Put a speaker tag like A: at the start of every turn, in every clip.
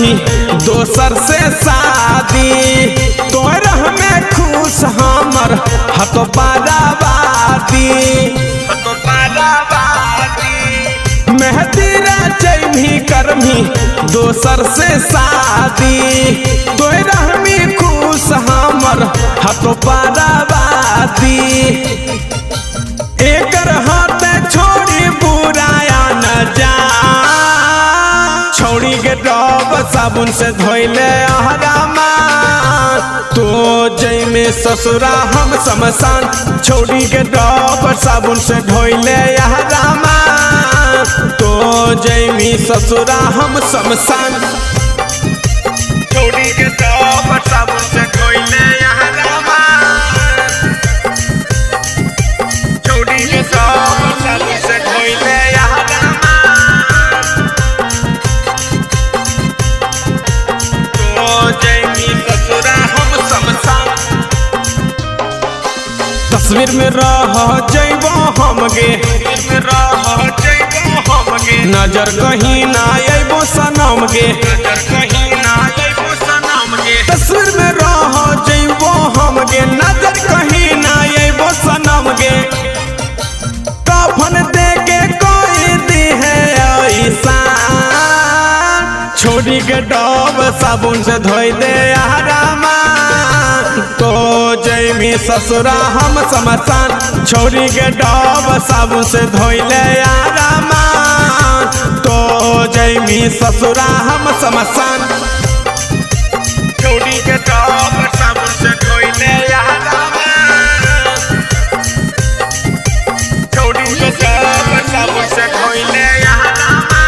A: करमी दोसर से शादी, तोरा में खुश हमर हतो बाराबादी। मेहदी रचमी करमी दोसर से शादी, तोरा में खुश हमर हतो बाराबादी। एकर हाथ छोड़ी बुराया न जा, छोड़ी के डब साबुन से धोइले अहरामा, तो जैमे ससुरा हम शमशान। छोड़ी के डब साबुन से धोइले अहरामा, तो जैमी ससुरा हम शमशान। छोड़ी के डब साबुन से धोइले अहरामा, छोड़ी के डब साबुन से धोइले अहरामा, तो जैमी ससुरा हम शमशान। तस्वीर में रह जइबो हमगे, नजर कहीं ना अइबो सनम गे, तस्वीर में रह जइबो हमगे, नजर कहीं ना अइबो सनम गे। कफन दे के कोई दी है ऐसा, छोड़ी के डब साबुन से धोई दे अहरामा, तो जैमी ससुरा हम शमशान। छोड़ी के डब साबुन से धोइले अहरामा, तो जैमी ससुरा हम शमशान। छोड़ी के डब साबुन से धोइले अहरामा, छोड़ी के डब साबुन से धोइले अहरामा,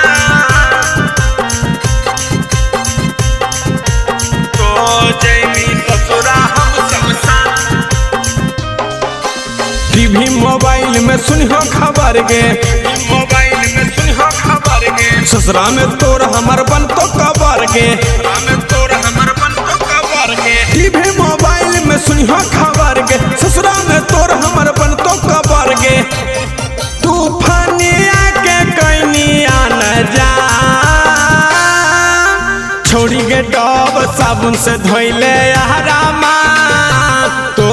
A: तो जैमी ससुरा हम शमशान। टीवी मोबाइल में सुनिहो खबर गे, मोबाइल में सुनिहो खबर गे, ससुरा में तोर हमर बन तो कबर गे, टीवी मोबाइल में सुनिहो खबर गे, ससुरा में तोर हमर बन तो कबर गे। तूफानिया के कनिया न जा, छोड़ी के डब साबुन से धोइले अहरामा, तो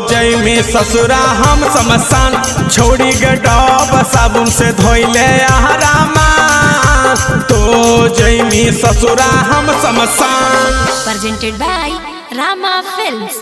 A: जैमी ससुरा हम शमशान। छोड़ी के डब साबुन से धोइले अहरामा, तो जैमी ससुरा हम शमशान।
B: Presented by Rama Films।